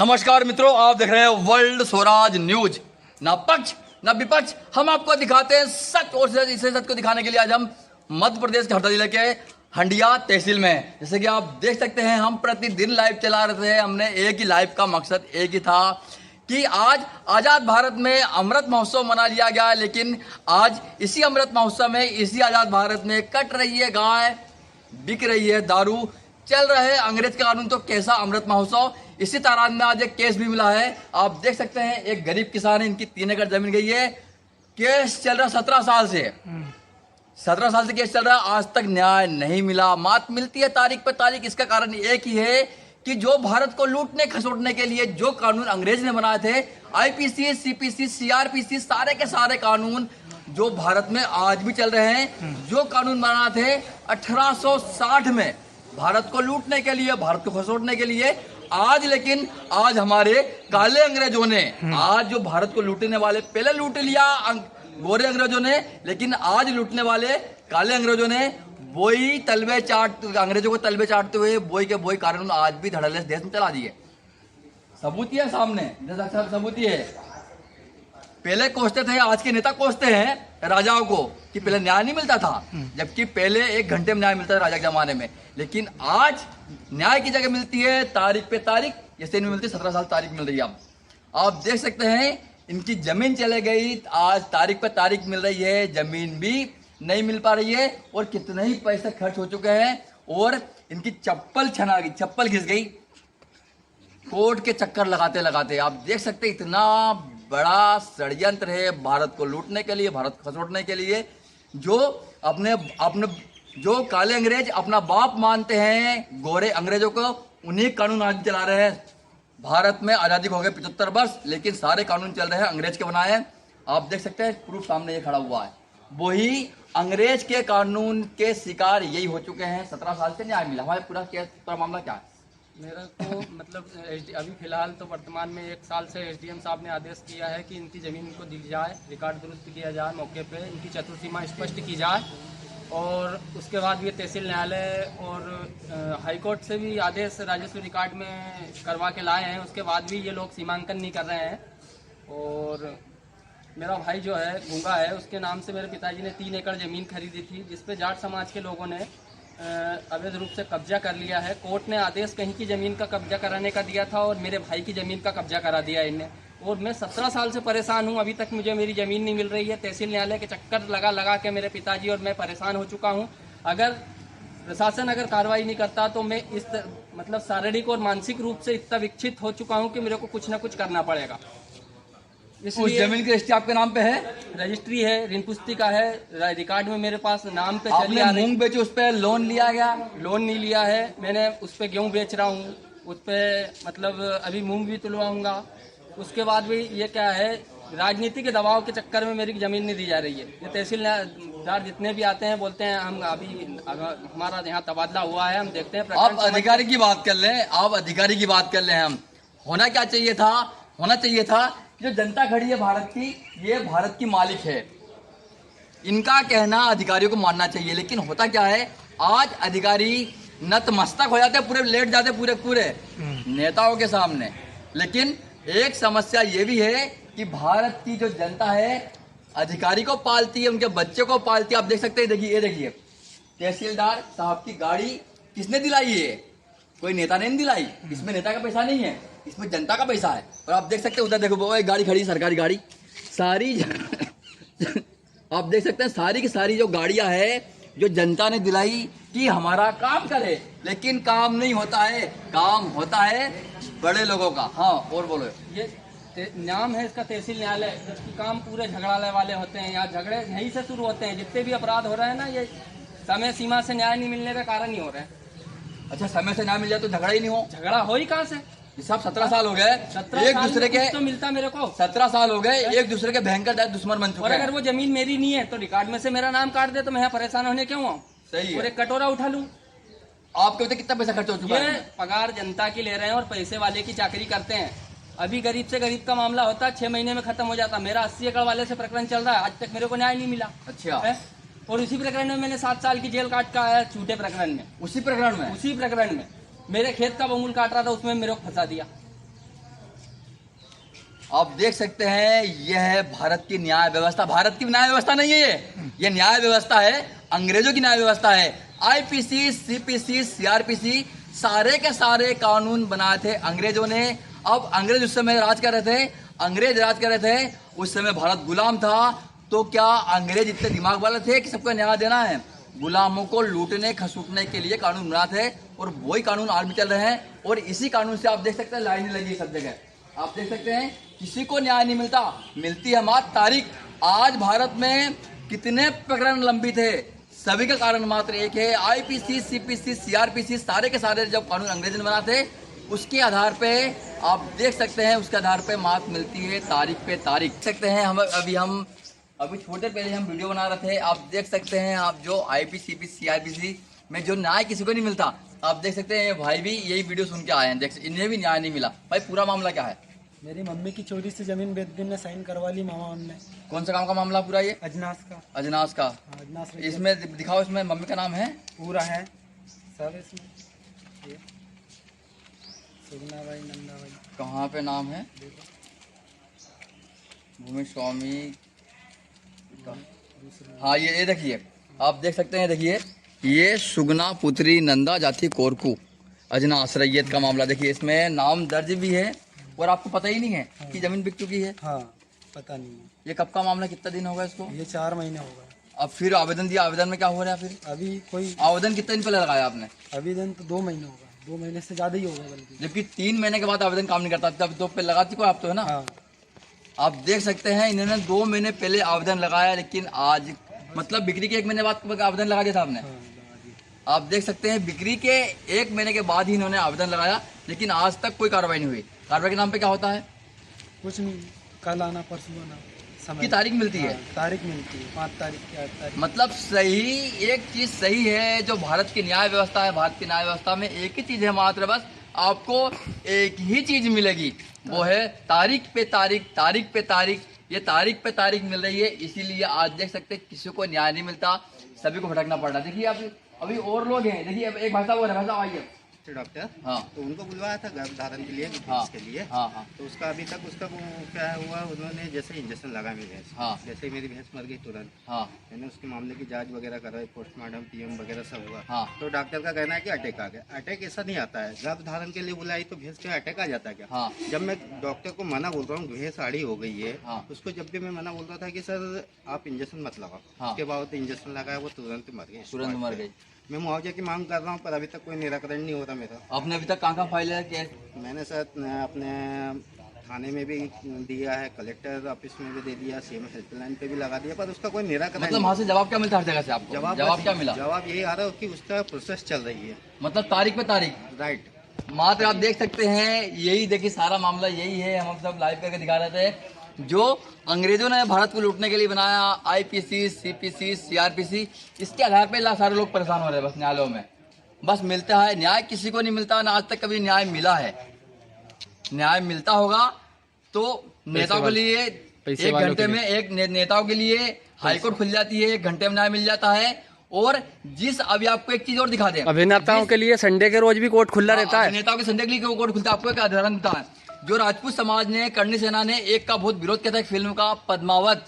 नमस्कार मित्रों, आप देख रहे हैं वर्ल्ड स्वराज न्यूज। ना पक्ष ना विपक्ष, हम आपको दिखाते हैं सच और सच। इसे सच को दिखाने के लिए आज हम मध्य प्रदेश के हरदा जिले के हंडिया तहसील में, जैसे कि आप देख सकते हैं, हम प्रतिदिन लाइव चला रहे थे। हमने एक ही लाइव का मकसद एक ही था कि आज आज़ाद भारत में अमृत महोत्सव मना लिया गया, लेकिन आज इसी अमृत महोत्सव में, इसी आज़ाद भारत में कट रही है गाय, बिक रही है दारू, चल रहे अंग्रेज का कानून। तो कैसा अमृत महोत्सव। इसी तारान में आज एक केस भी मिला है। आप देख सकते हैं, एक गरीब किसान है, इनकी 3 एकड़ जमीन गई है। केस चल रहा 17 साल से, 17 साल से केस चल रहा है। आज तक न्याय नहीं मिला। मात मिलती है तारीख पे तारीख। इसका कारण एक ही है कि जो भारत को लूटने खसोटने के लिए जो कानून अंग्रेज ने बनाए थे, आईपीसी, सीपीसी, सीआरपीसी, सारे के सारे कानून जो भारत में आज भी चल रहे हैं, जो कानून बनाए थे 1860 में भारत को लूटने के लिए, भारत को खसोटने के लिए, लेकिन आज हमारे काले अंग्रेजों ने, आज जो भारत को लूटने वाले, पहले लूट लिया गोरे अंग्रेजों ने, लेकिन आज लूटने वाले काले अंग्रेजों ने वही तलबे अंग्रेजों को तलबे चाटते हुए वही के वही कानून आज भी धड़ल्ले देश में चला दिए। सबूत है सामने, सबूत है। पहले कोसते थे, आज के नेता कोसते हैं राजाओं को कि पहले न्याय नहीं मिलता था, जबकि पहले 1 घंटे में न्याय मिलता था राजा के जमाने में। लेकिन आज न्याय की जगह मिलती है तारीख पे तारीख, जैसे इनमें मिलती है 17 साल तारीख मिल रही है। आप देख सकते हैं, इनकी जमीन चले गई, आज तारीख पे तारीख मिल रही है, जमीन भी नहीं मिल पा रही है, और कितने ही पैसे खर्च हो चुके हैं, और इनकी चप्पल छना गई, चप्पल घिस गई कोर्ट के चक्कर लगाते लगाते। आप देख सकते हैं, इतना बड़ा षड्यंत्र है भारत को लूटने के लिए, भारत को खसोटने के लिए। जो अपने अपने जो काले अंग्रेज अपना बाप मानते हैं गोरे अंग्रेजों को, उन्हीं कानून आज चला रहे हैं। भारत में आज़ादी को हो गए 75 वर्ष, लेकिन सारे कानून चल रहे हैं अंग्रेज के बनाए हैं। आप देख सकते हैं, प्रूफ सामने ये खड़ा हुआ है। वही अंग्रेज के कानून के शिकार यही हो चुके हैं। 17 साल से न्याय मिला। हमारे पूरा मामला क्या है? मेरा तो मतलब अभी फिलहाल तो वर्तमान में 1 साल से एसडीएम साहब ने आदेश किया है कि इनकी ज़मीन इनको दी जाए, रिकॉर्ड दुरुस्त किया जाए, मौके पे इनकी चतुर्सीमा स्पष्ट की जाए। और उसके बाद ये तहसील न्यायालय और हाईकोर्ट से भी आदेश राजस्व रिकॉर्ड में करवा के लाए हैं। उसके बाद भी ये लोग सीमांकन नहीं कर रहे हैं। और मेरा भाई जो है गूंगा है, उसके नाम से मेरे पिताजी ने 3 एकड़ ज़मीन खरीदी थी, जिसपे जाट समाज के लोगों ने अवैध रूप से कब्जा कर लिया है। कोर्ट ने आदेश कहीं की ज़मीन का कब्जा कराने का दिया था, और मेरे भाई की ज़मीन का कब्जा करा दिया इनने। और मैं 17 साल से परेशान हूँ, अभी तक मुझे मेरी ज़मीन नहीं मिल रही है। तहसील न्यायालय के चक्कर लगा लगा के मेरे पिताजी और मैं परेशान हो चुका हूँ। अगर प्रशासन अगर कार्रवाई नहीं करता तो मैं मतलब शारीरिक और मानसिक रूप से इतना विक्षित हो चुका हूँ कि मेरे को कुछ ना कुछ करना पड़ेगा। उस जमीन की रजिस्ट्री आपके नाम पे है? रजिस्ट्री है, ऋण पुस्तिका है, रिकॉर्ड में मेरे पास नाम पे चली आ रही। मूंग बेचे, उस पे लोन लिया गया? लोन नहीं लिया है मैंने, उस पे गेहूं बेच रहा हूँ, उस पे मतलब अभी मूंग भी तुलवाऊंगा। उसके बाद भी ये क्या है, राजनीति के दबाव के चक्कर में मेरी जमीन नहीं दी जा रही है। ये तहसीलदार जितने भी आते हैं बोलते हैं हम अभी हमारा यहाँ तबादला हुआ है, हम देखते हैं। आप अधिकारी की बात कर लें, आप अधिकारी की बात कर लें। हम होना क्या चाहिए था, होना चाहिए था जो जनता खड़ी है भारत की, ये भारत की मालिक है, इनका कहना अधिकारियों को मानना चाहिए। लेकिन होता क्या है, आज अधिकारी नतमस्तक हो जाते, पूरे लेट जाते पूरे नेताओं के सामने। लेकिन एक समस्या ये भी है कि भारत की जो जनता है अधिकारी को पालती है, उनके बच्चे को पालती है। आप देख सकते हैं, देखिए ये देखिए, तहसीलदार साहब की गाड़ी किसने दिलाई है? कोई नेता ने नहीं दिलाई। इसमें नेता का पैसा नहीं है, इसमें जनता का पैसा है। और आप देख सकते हैं, उधर देखो वो एक गाड़ी खड़ी, सरकारी गाड़ी सारी आप देख सकते हैं, सारी की सारी जो गाड़ियां है जो जनता ने दिलाई कि हमारा काम करे, लेकिन काम नहीं होता है। काम होता है बड़े लोगों का। हाँ, और बोलो। ये नाम है इसका तहसील न्यायालय, जबकि काम पूरे झगड़ाने वाले होते हैं। यहाँ झगड़े यहीं से शुरू होते हैं। जितने भी अपराध हो रहे हैं ना, ये समय सीमा से न्याय नहीं मिलने का कारण ही हो रहे हैं। अच्छा, समय से न्याय मिल जाए तो झगड़ा ही नहीं हो? झगड़ा हो ही कहाँ से? साहब 17 साल हो गए, एक दूसरे के तो मिलता मेरे को। 17 साल हो गए, एक दूसरे के भयंकर दुश्मन बन चुके हैं। और अगर वो जमीन मेरी नहीं है तो रिकॉर्ड में से मेरा नाम काट दे तो मैं यहाँ परेशान होने क्यों आऊँ? सही है। और एक कटोरा उठा लूँ। आपके बताइए कितना पैसा खर्च हो चुका है? पगार जनता की ले रहे हैं और पैसे वाले की चाकरी करते हैं। अभी गरीब से गरीब का मामला होता 6 महीने में खत्म हो जाता। मेरा 80 एकड़ वाले से प्रकरण चल रहा है, आज तक मेरे को न्याय नहीं मिला। अच्छा है? और उसी प्रकरण में मैंने 7 साल की जेल काट का है, झूठे प्रकरण में। उसी प्रकरण में मेरे खेत का बमूल काट रहा था, उसमें मेरे को फंसा दिया। आप देख सकते हैं यह है भारत की न्याय व्यवस्था। भारत की न्याय व्यवस्था नहीं है ये न्याय व्यवस्था है, अंग्रेजों की न्याय व्यवस्था है। आईपीसी, सीपीसी, सीआरपीसी सारे के सारे कानून बनाए थे अंग्रेजों ने। अब अंग्रेज उस समय राज कर रहे थे, अंग्रेज राज कर रहे थे, उस समय भारत गुलाम था। तो क्या अंग्रेज इतने दिमाग वाले थे कि सबको न्याय देना है? गुलामों को लूटने खसूटने के लिए कानून बना थे और वही कानून आज भी चल रहे हैं। और इसी कानून से आप देख सकते हैं लाइनें लगी सब जगह। आप देख सकते हैं किसी को न्याय नहीं मिलता, मिलती है मात्र तारीख। आज भारत में कितने प्रकरण लंबित है, सभी का कारण मात्र एक है, आईपीसी, सीपीसी, सीआरपीसी सारे के सारे जब कानून अंग्रेज ने बना थे उसके आधार पे आप देख सकते हैं, उसके आधार पे मात्र मिलती है तारीख पे तारीख। देख सकते हैं हम अभी थोड़ी देर पहले हम वीडियो बना रहे थे, आप देख सकते हैं आप जो आईपीसी, सीआरपीसी में जो न्याय किसी को नहीं मिलता। आप देख सकते हैं भाई भी यही वीडियो सुन के आए हैं, देख इन्हें भी न्याय नहीं मिला। भाई पूरा मामला क्या है? मेरी मम्मी की चोरी से जमीन बेदबिन ने साइन करवा ली मामा ने। कौन सा काम का मामला पूरा ये? अजनास का। अजनास का। हाँ, अजनास रही है। इसमें दिखाओ, इसमें मम्मी का नाम है पूरा है सब इसमें। ये सुगना भाई, नंदा भाई। कहाँ पे नाम है? भूमि स्वामी का। हाँ ये देखिए, आप देख सकते हैं, देखिए ये सुगना पुत्री नंदा जाति कोरकू अजनास रैयत का मामला। देखिए इसमें नाम दर्ज भी है और आपको पता ही नहीं है कि जमीन बिक चुकी है। हाँ पता नहीं है। ये कब का मामला, कितना दिन होगा इसको? ये 4 महीने हो गए। अब फिर आवेदन दिया, आवेदन में क्या हो रहा है फिर? अभी कोई आवेदन कितने दिन पहले लगाया आपने? आवेदन तो 2 महीने होगा, 2 महीने से ज़्यादा ही होगा बल्कि। जबकि 3 महीने के बाद आवेदन काम नहीं करता, तब 2 पे लगाती को आप तो है ना। हाँ आप देख सकते हैं इन्होंने 2 महीने पहले आवेदन लगाया, लेकिन आज मतलब बिक्री के 1 महीने बाद आवेदन लगा दिया था आपने। हाँ। आप देख सकते हैं बिक्री के 1 महीने के बाद ही इन्होंने आवेदन लगाया, लेकिन आज तक कोई कार्रवाई नहीं हुई। कार्रवाई के नाम पे क्या होता है? कुछ नहीं, कल आना परसों आना समय की तारीख मिलती है। हाँ, तारीख मिलती है 5 तारीख की 8 तारीख। मतलब सही, एक चीज सही है जो भारत की न्याय व्यवस्था है, भारत की न्याय व्यवस्था में एक ही चीज है मात्र, बस आपको एक ही चीज मिलेगी, वो है तारीख पे तारीख, तारीख पे तारीख। ये तारीख पे तारीख मिल रही है, इसीलिए आज देख सकते हैं किसी को न्याय नहीं मिलता, सभी को भटकना पड़ रहा है। देखिए आप अभी और लोग हैं, देखिए एक भाई साहब और है, भाई साहब आइए। डॉक्टर, हाँ तो उनको बुलवाया था गर्भधारण के लिए, हाँ के लिए। हाँ हाँ तो उसका अभी तक उसका वो क्या हुआ, उन्होंने जैसे इंजेक्शन लगा मेरी भैंस, हाँ जैसे ही मेरी भैंस मर गई तुरंत हाँ मैंने उसके मामले की जांच वगैरह करवाई, पोस्टमार्टम, पीएम वगैरह सब हुआ। हाँ। तो डॉक्टर का कहना है कि अटैक आ गया। अटैक ऐसा नहीं आता है, गर्भधारण के लिए बुलाई तो भैंस का अटैक आ जाता है क्या? हाँ। जब मैं डॉक्टर को मना बोल रहा हूँ भैंस आड़ी हो गई है, हाँ। उसको जब भी मैं मना बोल रहा था कि सर आप इंजेक्शन मत लगाओ, हाँ। उसके बाद इंजेक्शन लगाया वो तुरंत मर गई, तुरंत मर गई। मैं मुआवजे की मांग कर रहा हूँ पर अभी तक कोई निराकरण नहीं हो रहा मेरा। आपने अभी तक कहाँ फाइल है केस? मैंने सर अपने थाने में भी दिया है, कलेक्टर ऑफिस में भी दे दिया, सीएम हेल्पलाइन पे भी लगा दिया, पर उसका कोई निराकरण मतलब वहाँ से जवाब क्या मिलता है हर जगह से आपको? जवाब क्या मिला? जवाब यही आ रहा है कि उसका प्रोसेस चल रही है। मतलब तारीख पे तारीख। राइट। मात्र आप देख सकते हैं, यही देखिए सारा मामला यही है, हम सब लाइव करके दिखा रहे थे। जो अंग्रेजों ने भारत को लूटने के लिए बनाया आईपीसी, सीपीसी, सीआरपीसी, इसके आधार पे सारे लोग परेशान हो रहे हैं बस न्यायालयों में। बस मिलता है न्याय, किसी को नहीं मिलता, ना आज तक कभी न्याय मिला है। न्याय मिलता होगा तो नेताओं के लिए 1 घंटे में, एक नेताओं के लिए हाईकोर्ट खुल जाती है, 1 घंटे में न्याय मिल जाता है। और जिस अभी आपको एक चीज और दिखा दें, अभिनेताओं के लिए संडे के रोज भी कोर्ट खुला रहता है। अभिनेताओं के संडे के लिए कोर्ट खुलता है। आपको एक उदाहरण देता है, जो राजपूत समाज ने, करणी सेना ने एक का बहुत विरोध किया था, एक फिल्म का पद्मावत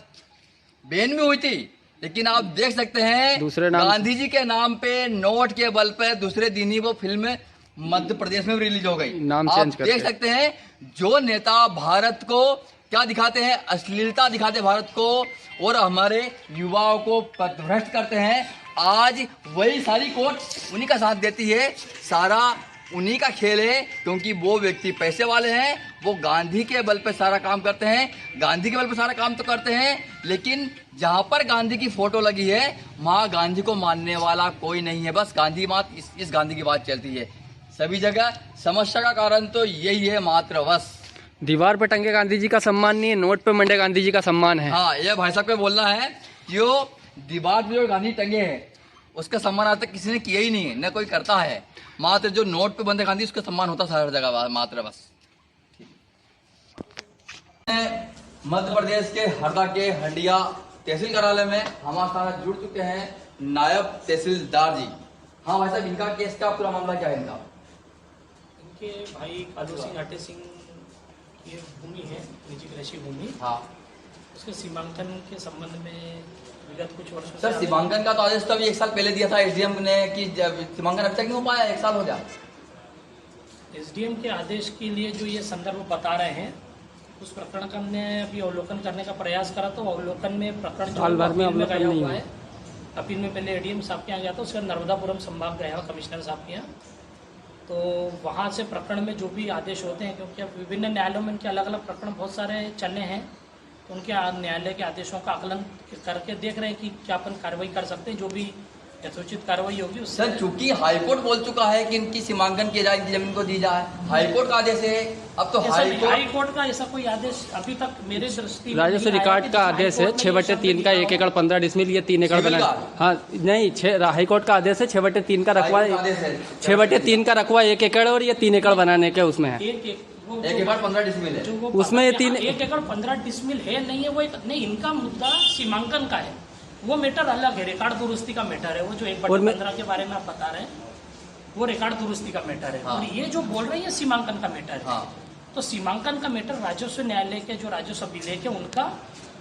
बैन में हुई थी, लेकिन आप देख सकते हैं गांधी जी के नाम पे नोट के बल पे दूसरे दिन ही वो फिल्म मध्य प्रदेश में रिलीज हो गई। आप देख सकते हैं जो नेता भारत को क्या दिखाते हैं, अश्लीलता दिखाते हैं भारत को और हमारे युवाओं को पथभ्रष्ट करते हैं, आज वही सारी कोर्ट उन्हीं का साथ देती है, सारा उन्हीं का खेल है, क्योंकि वो व्यक्ति पैसे वाले हैं, वो गांधी के बल पे सारा काम करते हैं, गांधी के बल पे सारा काम तो करते हैं, लेकिन जहां पर गांधी की फोटो लगी है वहां गांधी को मानने वाला कोई नहीं है, बस गांधी बात इस गांधी की बात चलती है सभी जगह। समस्या का कारण तो यही है मात्र, बस दीवार पे टंगे गांधी जी का सम्मान नहीं है, नोट पे मंडे गांधी जी का सम्मान है। हाँ, ये भाई साहब का बोलना है कि वो दीवार पे जो गांधी टंगे हैं उसका सम्मान आज तक किसी ने किया ही नहीं है, न कोई करता है। मात्र जो नोट पे बंदे गांधी उसका सम्मान होता है हर जगह मात्र, बस। मध्य प्रदेश के हरदा के हंडिया तहसील कार्यालय में हमारे साथ जुड़ चुके हैं नायब तहसीलदार जी। हाँ भाई साहब, इनका केस का पूरा मामला क्या है? इनका इनके भाई कालू सिंह, आटे सिंह की भूमि है, निजी कृषि भूमि, हाँ उसके सीमांकन के संबंध में विगत कुछ वर्षों सर, सीमांकन का तो आदेश तो अभी 1 साल पहले दिया था एसडीएम ने कि जब सीमांकन अभी तक नहीं हो पाया, 1 साल हो गया। एसडीएम के आदेश के लिए जो ये संदर्भ बता रहे हैं, उस प्रकरण का हमने अभी अवलोकन करने का प्रयास करा, तो अवलोकन में प्रकरण जो अपील में गया हुआ है, अपील में पहले एडीएम साहब के यहाँ गया था, उसके बाद नर्मदापुरम संभाग गया कमिश्नर साहब के यहाँ, तो वहाँ से प्रकरण में जो भी आदेश होते हैं, क्योंकि अब विभिन्न न्यायालयों में इनके अलग अलग प्रकरण बहुत सारे चलने हैं, तो उनके न्यायालय के आदेशों का आकलन करके देख रहे हैं कि क्या अपन कार्रवाई कर सकते हैं, जो भी यथोचित कार्रवाई होगी उससे। सर, चूंकि हाईकोर्ट बोल चुका है कि इनकी सीमांकन किया जाए, इनकी जमीन को दी जाए, हाईकोर्ट का आदेश है, अब तो हाईकोर्ट का ऐसा कोई आदेश अभी तक मेरे दृष्टि में राजस्व रिकॉर्ड का आदेश है 6/3 का 1 एकड़ 15 डिसमिल, ये 3 एकड़ बना। हाँ नहीं, हाईकोर्ट का आदेश है 6/3 का रकबा, 6/3 का रकबा 1 एकड़ और ये 3 एकड़ बनाने के उसमें है। 1 एकड़ 15 डिसमिल है, उसमें ये 3 1 एकड़ 15 डिसमिल है नहीं है, वो नहीं, इनका मुद्दा सीमांकन का है, वो मैटर अलग है, रिकॉर्ड दुरुस्ती का मैटर है, वो जो 1/15 के बारे में आप बता रहे हैं वो रिकॉर्ड दुरुस्ती का मैटर है। और ये जो बोल रहे हैं सीमांकन का मैटर है। तो सीमांकन का मैटर राजस्व न्यायालय के जो राजस्व अभिलेख है उनका,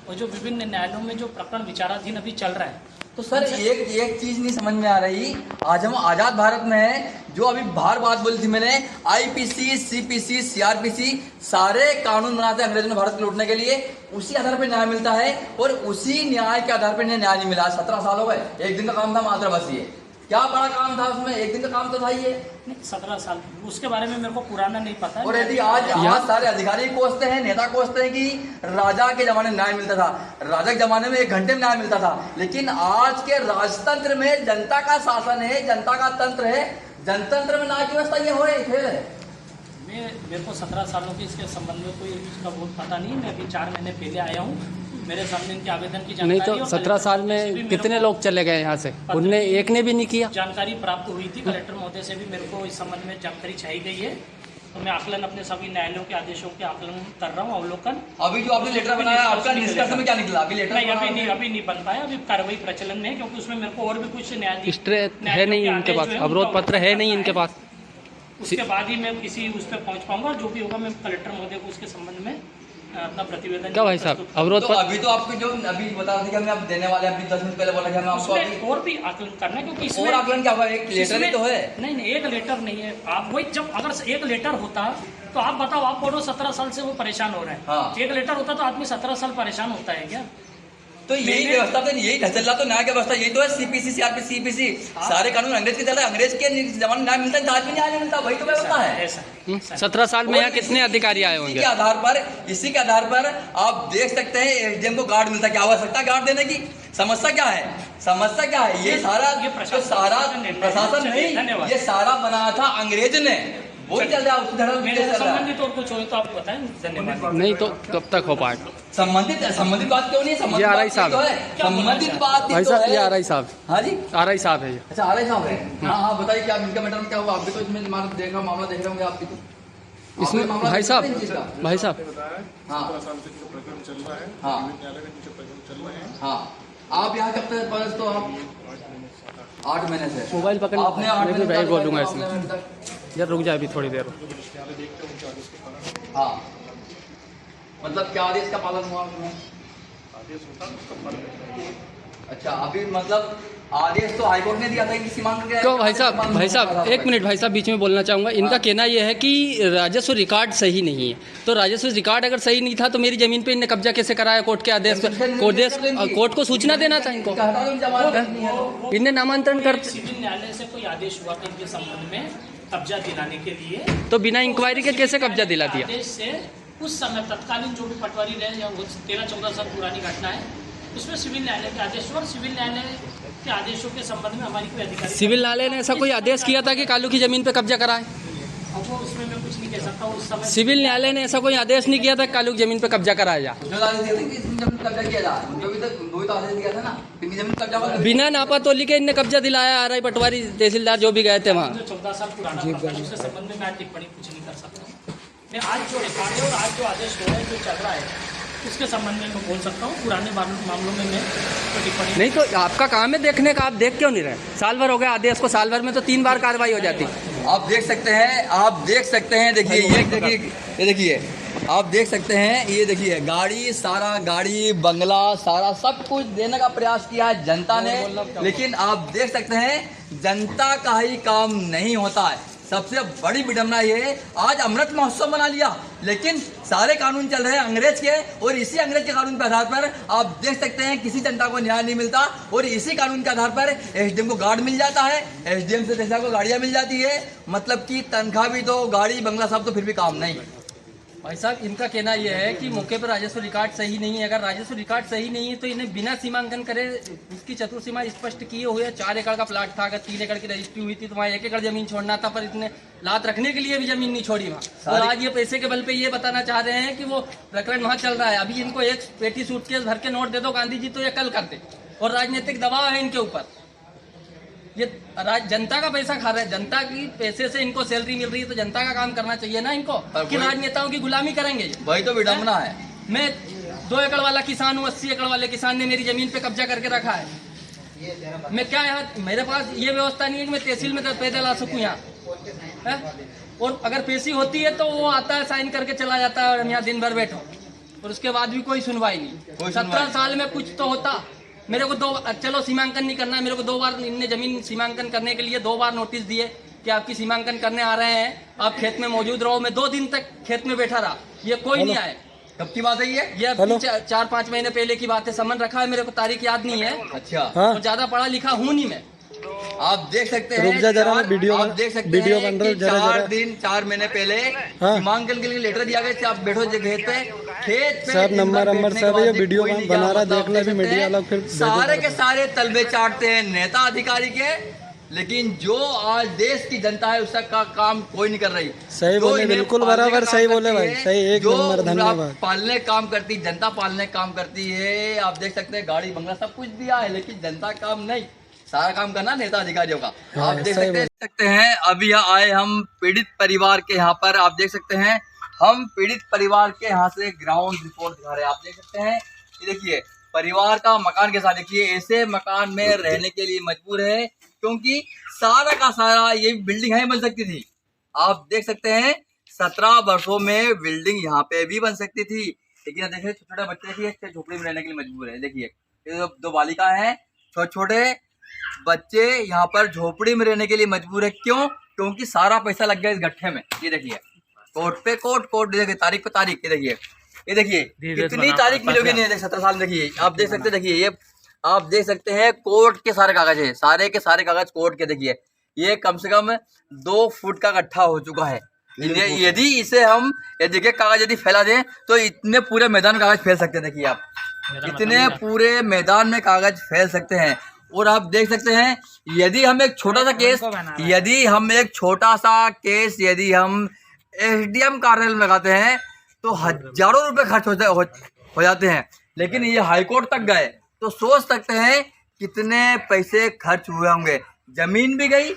और जो विभिन्न न्यायालयों में जो प्रकरण विचाराधीन अभी चल रहा है। तो सर एक चीज नहीं समझ में आ रही, आज हम आजाद भारत में हैं, जो अभी बाहर बात बोली थी मैंने, आईपीसी, सीपीसी, सीआरपीसी सारे कानून बनाते हैं अंग्रेजों ने भारत को लूटने के लिए, उसी आधार पर न्याय मिलता है, और उसी न्याय के आधार पर न्याय नहीं मिला। 17 साल हो गए, 1 दिन का काम था मात्र, बस ये क्या बड़ा काम था उसमें, 1 दिन का काम तो था ये नहीं, 17 साल उसके बारे में मेरे को पुराना नहीं पता है। और यदि आज सारे अधिकारी कोसते हैं, नेता कोसते हैं कि राजा के जमाने में न्याय मिलता था, राजा के जमाने में 1 घंटे में न्याय मिलता था, लेकिन आज के राजतंत्र में जनता का शासन है, जनता का तंत्र है, जनतंत्र में न्याय की व्यवस्था ये हो रही खेल है। मेरे को 17 सालों के इसके संबंध में कोई इसका बहुत पता नहीं, मैं अभी 4 महीने पहले आया हूँ, मेरे सामने इनके आवेदन की जानकारी नहीं तो 17 साल में कितने लोग चले गए यहाँ से, उनने एक ने भी नहीं किया। जानकारी प्राप्त हुई थी कलेक्टर महोदय से भी, मेरे को इस संबंध में जानकारी चाहिए गई है, तो मैं आकलन अपने सभी न्यायालयों के आदेशों के आकलन कर रहा हूँ, अवलोकन। अभी जो आपने लेटर बनाया, आपका निष्कर्ष में क्या निकला? अभी लेटर नहीं, अभी नहीं बन पाया, अभी कार्रवाई प्रचलन में है, क्योंकि उसमें मेरे को और भी कुछ न्यायाधीश है नहीं इनके पास, अवरोध पत्र है नहीं इनके पास, उसके बाद ही मैं किसी उस पर पहुँच पाऊंगा, जो भी होगा मैं कलेक्टर महोदय को उसके संबंध में अपना प्रतिवेदन। क्या भाई साहब, अवरोध तो अभी तो आपको जो अभी बता रहे थे कि हमें आप देने वाले, अभी 10 मिनट पहले बोला कि हमें आपको और भी आकलन करना है, क्योंकि इसमें और आकलन क्या हुआ, एक लेटर ही तो है। नहीं, एक लेटर नहीं है, आप वही जब अगर एक लेटर होता तो आप बताओ, आप बोलो 17 साल से वो परेशान हो रहे हैं। हाँ। एक लेटर होता तो आदमी 17 साल परेशान होता है क्या? तो यही व्यवस्था तो यही ढचल्ला तो न्याय की व्यवस्था यही तो है, सीपीसी, सीआरपीसी, सीपीसी सारे कानून अंग्रेज के चलते, अंग्रेज के जमाने न्याय मिलता है, आज भी न्याय नहीं मिलता, वही तो व्यवस्था है। 17 साल में यहाँ कितने अधिकारी आए होंगे? इसी के आधार पर आप देख सकते हैं एसडीएम को गार्ड मिलता, क्या आवश्यकता है गार्ड देने की? समस्या क्या है? समस्या क्या है? ये सारा प्रशासन नहीं, ये सारा बनाया था अंग्रेज ने, वही चल रहा है। संबंधित और कुछ हो तो आप बताएं। धन्यवाद। नहीं तो कब तक हो पाएगा? संबंधित बात क्यों नहीं? संबंधित बात भाई साहब, ये आरआई साहब। हाँ जी, आरआई साहब है ये। अच्छा, आरआई साहब है। हाँ, बताइए क्या इनका मैटर क्या हुआ? आप भी तो इसमें मामला देख रहे होंगे, आप भी तो इसमें भाई साहब हाँ हाँ, आप यहाँ कब तक बस? तो आप 8 महीने से मोबाइल पकड़, आपने 8 महीने भाई बोलूँगा इसमें, यार रुक जाए अभी थोड़ी देर। हाँ, मतलब क्या आदेश का पालन हुआ उसमें? अच्छा, अभी मतलब आदेश तो हाईकोर्ट ने दिया था कि सीमांकन। क्यों भाई साहब 1 मिनट भाई साहब, बीच में बोलना चाहूँगा। इनका कहना यह है कि राजस्व रिकॉर्ड सही नहीं है, तो राजस्व रिकॉर्ड अगर सही नहीं था तो मेरी जमीन पे इनने कब्जा कैसे कराया? कोर्ट के आदेश पर कोर्ट को सूचना देना था इनको, इनने नामांतरण कर। सिविल न्यायालय से कोई आदेश हुआ था इनके संबंध में कब्जा दिलाने के लिए, तो बिना इंक्वायरी के कैसे कब्जा दिला दिया? आदेश से उस समय तत्कालीन जो भी पटवारी रहे, या 13-14 साल पुरानी घटना है, उसमें सिविल न्यायालय के आदेश और सिविल न्यायालय के आदेशों के संबंध में हमारी कोई अधिकारी, सिविल न्यायालय ने ऐसा कोई आदेश किया था कि कालू की जमीन पे कब्जा कराए? अब वो उसमें मैं कुछ नहीं कह सकता हूँ। उस समय सिविल न्यायालय ने ऐसा कोई आदेश नहीं किया था कि कालू की जमीन पे कब्जा कराया जाए। बिना नापा तोली के इनने कब्जा दिलाया। आरआई पटवारी तहसीलदार जो भी गए थे वहाँ। 14 साल पुराना उसके संबंध में मैं टिप्पणी कुछ नहीं कर सकता। मैं आज जो रिकॉर्ड है और आज जो आदेश हो रहा है, जो चल रहा है, उसके संबंध में मैं बोल सकता हूँ। पुराने मामलों में मैं टिप्पणी नहीं, तो आपका काम है देखने का, आप देख क्यों नहीं रहे? साल भर हो गया आदेश को, साल भर में तो 3 बार कार्रवाई हो जाती। आप देख सकते हैं, देखिए ये देखिए आप देख सकते हैं, ये देखिए गाड़ी, सारा गाड़ी बंगला सारा सब कुछ देने का प्रयास किया है जनता ने, लेकिन आप देख सकते हैं जनता का ही काम नहीं होता है। सबसे बड़ी विडंबना ये है, आज अमृत महोत्सव मना लिया, लेकिन सारे कानून चल रहे हैं अंग्रेज के, और इसी अंग्रेज के कानून के आधार पर आप देख सकते हैं किसी जनता को न्याय नहीं मिलता, और इसी कानून के आधार पर एसडीएम को गार्ड मिल जाता है, एसडीएम से तहसीलदार को गाड़ियां मिल जाती है, मतलब कि तनख्वाह भी तो, गाड़ी बंगला सब तो, फिर भी काम नहीं। भाई साहब, इनका कहना यह है कि मौके पर राजस्व रिकॉर्ड सही नहीं है। अगर राजस्व रिकॉर्ड सही नहीं है तो इन्हें बिना सीमांकन करे उसकी चतुर्सीमा स्पष्ट किए हुए 4 एकड़ का प्लाट था, अगर 3 एकड़ की रजिस्ट्री हुई थी तो वहाँ 1 एकड़ जमीन छोड़ना था, पर इतने लात रखने के लिए भी जमीन नहीं छोड़ी वहाँ। और आज ये पैसे के बल पे ये बताना चाह रहे हैं कि वो प्रकरण वहाँ चल रहा है। अभी इनको एक पेटी सूटकेस भर के नोट दे दो गांधी जी तो ये कल करते, और राजनीतिक दबाव है इनके ऊपर। ये जनता का पैसा खा रहे हैं, जनता की पैसे से इनको सैलरी मिल रही है, तो जनता का काम करना चाहिए ना इनको, कि राजनेताओं की गुलामी करेंगे। वही तो विडंबना है। मैं 2 एकड़ वाला किसान हूँ, 80 एकड़ वाले किसान ने मेरी जमीन पे कब्जा करके रखा है। मैं क्या यहाँ, मेरे पास ये व्यवस्था नहीं है कि मैं तहसील में पैदल आ सकूँ यहाँ, और अगर पेशी होती है तो वो आता है साइन करके चला जाता है, और हम यहाँ दिन भर बैठो, और उसके बाद भी कोई सुनवाई नहीं। 17 साल में कुछ तो होता। मेरे को चलो सीमांकन नहीं करना है, मेरे को 2 बार इनने जमीन सीमांकन करने के लिए 2 बार नोटिस दिए कि आपकी सीमांकन करने आ रहे हैं, आप खेत में मौजूद रहो। मैं 2 दिन तक खेत में बैठा रहा, ये कोई नहीं आए। कब की बात है ये 4-5 महीने पहले की बात है। समन रखा है, मेरे को तारीख याद नहीं है। अच्छा, तो ज्यादा पढ़ा लिखा हूँ नहीं मैं। आप देख सकते हैं, आप देख सकते हैं कि 4 महीने पहले सीमांकन के लिए लेटर दिया गया, आप बैठो खेत पे सब नंबर सब ये वीडियो बना रहा, देख ले भी मीडिया वाला, फिर सारे के सारे तलबे चाटते हैं नेता अधिकारी के, लेकिन जो आज देश की जनता है उसका काम कोई नहीं कर रही। सही बोले, बिल्कुल बराबर सही बोले भाई, सही, एक नंबर, धन्यवाद। पालने काम करती जनता, पालने काम करती है। आप देख सकते हैं गाड़ी बंगला सब कुछ दिया है, लेकिन जनता काम नहीं, सारा काम करना नेता अधिकारियों का। आप देख सकते हैं अभी यहाँ आए हम पीड़ित परिवार के यहाँ पर, आप देख सकते हैं हम पीड़ित परिवार के यहाँ से ग्राउंड रिपोर्ट दिखा रहे हैं। आप देख सकते हैं, ये देखिए परिवार का मकान के साथ, देखिए ऐसे मकान में रहने के लिए मजबूर है, क्योंकि सारा का सारा ये बिल्डिंग है बन सकती थी। आप देख सकते हैं 17 वर्षों में बिल्डिंग यहाँ पे भी बन सकती थी, लेकिन देखिए छोटे छोटे बच्चे देखिए झोपड़ी में रहने के लिए मजबूर है। देखिए ये 2 बालिका हैं, छोटे छोटे बच्चे यहाँ पर झोपड़ी में रहने के लिए मजबूर है। क्यों? क्योंकि सारा पैसा लग गया इस गट्ठे में। ये देखिए कोर्ट पे कोर्ट, देखिए तारीख पे तारीख, ये देखिए कितनी तारीख मिलोगे नहीं, 17 साल में। देखिए आप देख सकते हैं, देखिए ये आप देख सकते हैं कोर्ट के सारे कागज है, सारे के सारे कागज कोर्ट के। देखिए ये कम से कम 2 फुट का गट्ठा हो चुका है। यदि इसे हम देखिए कागज यदि फैला दें तो इतने पूरे मैदान में कागज फैल सकते हैं। देखिए आप इतने पूरे मैदान में कागज फैल सकते हैं। और आप देख सकते हैं यदि हम एक छोटा सा केस, यदि हम एसडीएम कार्यालय में लगाते हैं तो हजारों रुपए खर्च हो जाते हैं, लेकिन ये हाईकोर्ट तक गए तो सोच सकते हैं कितने पैसे खर्च हुए होंगे। जमीन भी गई,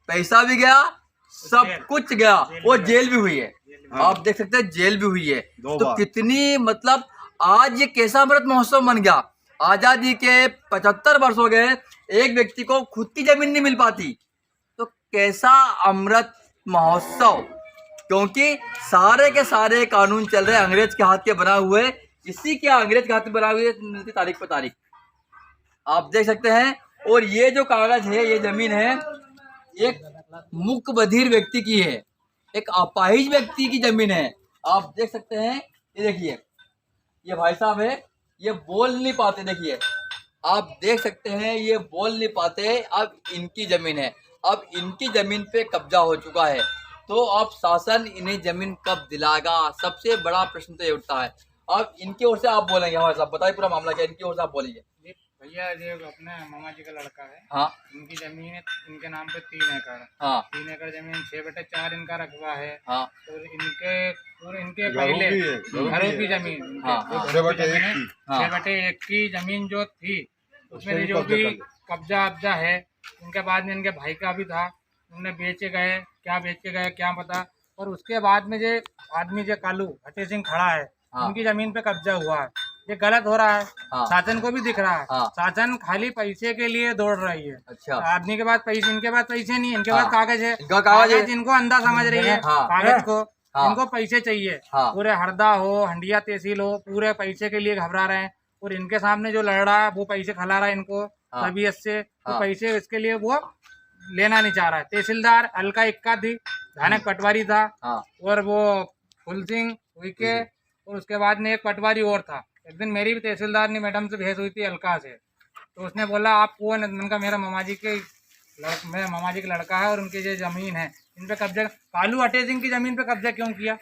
पैसा भी गया, सब कुछ गया, और जेल भी हुई है। आप देख सकते हैं जेल भी हुई है। तो कितनी, मतलब आज ये कैसा अमृत महोत्सव बन गया। आजादी के 75 वर्ष हो गए, एक व्यक्ति को खुद की जमीन नहीं मिल पाती, तो कैसा अमृत महोत्सव। क्योंकि सारे के सारे कानून चल रहे अंग्रेज के हाथ के बना हुए, इसी के अंग्रेज के हाथ में बना हुए मिलती तारीख पर तारीख। आप देख सकते हैं, और ये जो कागज है, ये जमीन है एक मूक बधिर व्यक्ति की है, एक अपाहिज व्यक्ति की जमीन है। आप देख सकते हैं, ये देखिए ये भाई साहब है, ये बोल नहीं पाते। देखिए आप देख सकते हैं ये बोल नहीं पाते। अब इनकी जमीन है, अब इनकी जमीन पे कब्जा हो चुका है, तो अब शासन इन्हें जमीन कब दिलाएगा, सबसे बड़ा प्रश्न तो ये उठता है। अब इनकी ओर से आप बोलेंगे हमारे साथ, बताइए पूरा मामला क्या, इनकी ओर से आप बोलिए। भैया ये अपने मामा जी का लड़का है। हाँ, इनकी जमीन है, इनके नाम पे 3 एकड़। हाँ, 3 एकड़ जमीन 6/4 इनका रकबा है। हाँ, तो इनके पहले घरों की जमीन, हाँ, 6/1 की जमीन जो थी उसमें जो भी कब्जा है, उनके बाद में इनके भाई का भी था, उन्हें बेचे गए, क्या बेच के गए क्या पता। और उसके बाद में जो आदमी जो कालू हटे सिंह खड़ा है, उनकी जमीन पे कब्जा हुआ है। ये गलत हो रहा है। शासन को भी दिख रहा है। शासन खाली पैसे के लिए दौड़ रही है। अच्छा, आदमी के पास पैसे, इनके पास पैसे नहीं, इनके पास कागज है, कागज इनको अंधा समझ रही है कागज को। हाँ। इनको पैसे चाहिए। हाँ। पूरे हरदा हो, हंडिया तहसील हो, पूरे पैसे के लिए घबरा रहे हैं। और इनके सामने जो लड़ रहा है वो पैसे खिला रहा है इनको हाँ। तबीयत से, तो हाँ। पैसे इसके लिए वो लेना नहीं चाह रहा है। तहसीलदार अलका इक्का थी, धानक पटवारी था, हाँ। और वो फुल सिंह हुईके, और उसके बाद में एक पटवारी और था। एक दिन मेरी भी तहसीलदार ने मैडम से बहस हुई थी अलका से, तो उसने बोला आप कौन है? उनका मेरा मेरा मामा जी का लड़का है और उनकी जो जमीन है इन पे कब्जा, कालू अटे सिंह की जमीन पे कब्जा क्यों किया?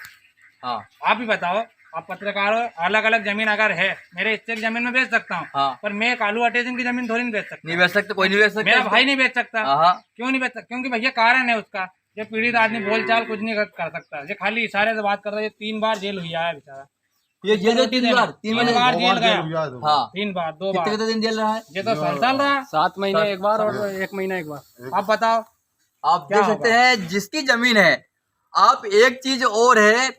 हाँ। आप ही बताओ। आप पत्रकार हो, अलग अलग जमीन अगर है, मेरे हिस्से की जमीन में बेच सकता हूँ। हाँ। पर मैं कालू अटे सिंह की जमीन थोड़ी नहीं बेच सकता। नहीं बेच सकते, कोई नहीं बेच सकता। मेरा भाई नहीं बेच सकता। हाँ। क्यों नहीं बेच सकता? क्योंकि भैया कारण है उसका। ये पीड़ित आदमी बोलचाल कुछ नहीं कर सकता, ये खाली इशारे से बात कर रहा है। 3 बार जेल हुई है बेचारा। ये जेल है 3 बार, 3 बार जेल गया। हाँ। 3 बार, 2 कितने बार। कितने दिन जेल रहा है? ये तो साल रहा है। 7 महीने एक बार और 1 महीना एक बार। आप बताओ। आप देख सकते हैं जिसकी जमीन है। आप एक चीज और है,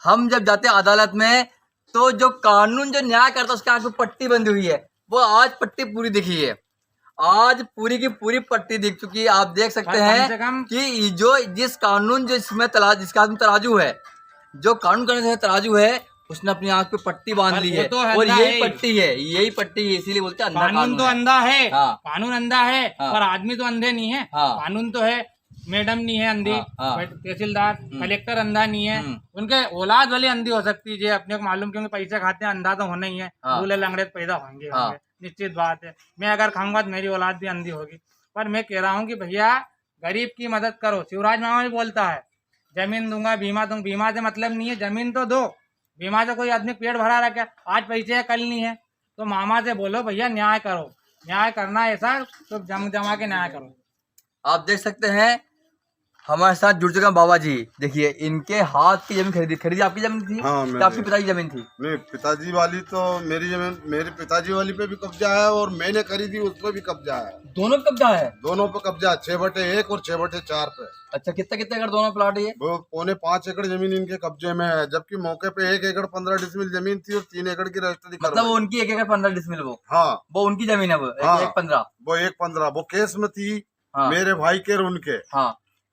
हम जब जाते हैं अदालत में तो जो कानून जो न्याय करता है उसके आगे पट्टी बंधी हुई है, वो आज पट्टी पूरी दिखी है। आज पूरी की पूरी पट्टी दिख चुकी है। आप देख सकते कम से हैं कम कि जिस कानून जिसके हाथ में तराजू है, जो कानून करने से तराजू है, उसने अपनी आंख पे पट्टी बांध ली है। तो और अंधा यही है। पट्टी है, यही पट्टी है, इसीलिए बोलते हैं अंधा कानून तो है। अंधा है। हाँ। कानून अंधा है। हाँ। पर आदमी तो अंधे नहीं है। हाँ। कानून तो है, मैडम नहीं है अंधी, हाँ। हाँ। तहसीलदार कलेक्टर अंधा नहीं है। उनके औलाद वाली अंधी हो सकती है, अपने को मालूम, क्योंकि पैसे खाते हैं, अंधा तो होना ही है। हाँ। दूल्हे लंगड़े पैदा होंगे। हाँ। निश्चित बात है। मैं अगर खाऊंगा तो मेरी औलाद भी अंधी होगी। पर मैं कह रहा हूँ कि भैया गरीब की मदद करो। शिवराज मामा भी बोलता है जमीन दूंगा, बीमा दूंगा। बीमा से मतलब नहीं है, जमीन तो दो। बीमा से कोई आदमी पेट भरा रखा, आज पैसे है कल नहीं है। तो मामा से बोलो भैया न्याय करो। न्याय करना ऐसा तो जमा के न्याय करो। आप देख सकते हैं हमारे साथ जुड़ चुके हैं बाबा जी। देखिए इनके हाथ की जमीन खरीदी आपकी जमीन थी? हाँ, क्या आपकी पिताजी की जमीन थी? नहीं, पिताजी वाली तो मेरी जमीन, मेरे पिताजी वाली पे भी कब्जा है और मैंने खरीदी उस पे भी कब्जा है। दोनों पे कब्जा है? दोनों पे कब्जा है, 6/1 और 6/4 पे। अच्छा, कितना कितना एकड़ दोनों प्लाट है ये? वो 5.25 एकड़ जमीन इनके कब्जे में है, जबकि मौके पे 1 एकड़ 15 डिसमिल जमीन थी और 3 एकड़ की रजिस्ट्री मतलब वो उनकी 1 एकड़ 15 डिसमिल हाँ, वो उनकी जमीन है। वो हाँ। 1/15 वो 1/15 वो केस में थी। हाँ। मेरे भाई के और उनके, हाँ।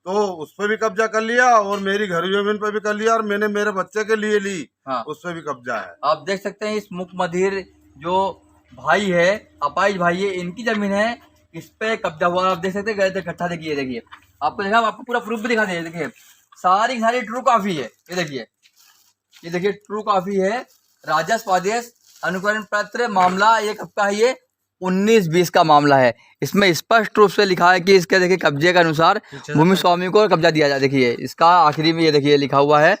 तो उस पे भी कब्जा कर लिया और मेरी घर जमीन पे भी कर लिया और मैंने मेरे बच्चे के लिए ली। हाँ। उस पे भी कब्जा है। आप देख सकते हैं इस मुख मधिर जो भाई है, अपाइज भाई है, इनकी जमीन है, इस पे कब्जा हुआ। आप देख सकते हैं इकट्ठा। देखिए आपको देखा, आपको पूरा प्रूफ भी दिखा दे। देखिए सारी की सारी ट्रू कॉपी है। ये देखिए ट्रू कॉपी है। राजस्व आदेश अनुकरण पत्र मामला ये कब का है? ये 19-20 का मामला है। इसमें स्पष्ट रूप से लिखा है कि इसके देखिए कब्जे के अनुसार भूमि स्वामी को कब्जा दिया जाए। देखिए इसका आखिरी में ये देखिए लिखा हुआ है,